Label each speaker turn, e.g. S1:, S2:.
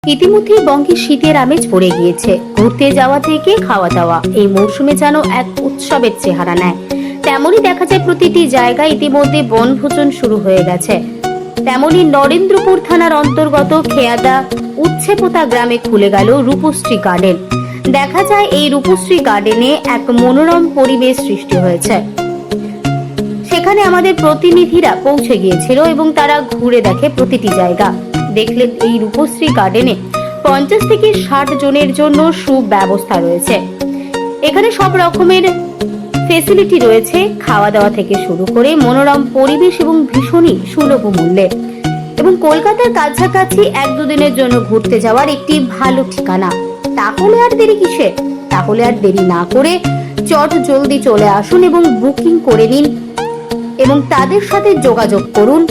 S1: ইতিমধ্যেই বঙ্গে শীতের আমেজ পড়ে গিয়েছে। ঘুরতে যাওয়া থেকে খাওয়া দাওয়া এই মৌসুমে যেন এক উৎসবের চেহারা নেয়। তেমনই দেখা যায় প্রতিটি জায়গায় ইতিমধ্যে বনভোজন শুরু হয়ে গেছে। তেমনই নরেন্দ্রপুর থানার অন্তর্গত খেয়াদা উচ্ছেপোতা গ্রামে খুলে গেল রূপশ্রী গার্ডেন। দেখা যায় এই রূপশ্রী গার্ডেনে এক মনোরম পরিবেশ সৃষ্টি হয়েছে। সেখানে আমাদের প্রতিনিধিরা পৌঁছে গিয়েছিল এবং তারা ঘুরে দেখে প্রতিটি জায়গা। দেখলেন এই রূপশ্রী গার্ডেনে 50 থেকে 60 জনের জন্য সুব্যবস্থা রয়েছে। এখানে সব রকমের ফেসিলিটি রয়েছে, খাওয়া দাওয়া থেকে শুরু করে মনোরম পরিবেশ এবং ভীষণই সুলভ মূল্যে, এবং কলকাতার কাছাকাছি 1-2 দিনের জন্য ঘুরতে যাওয়ার একটি ভালো ঠিকানা। তাহলে আর দেরি কিসের? তাহলে আর দেরি না করে চট জলদি চলে আসুন এবং বুকিং করে নিন এবং তাদের সাথে যোগাযোগ করুন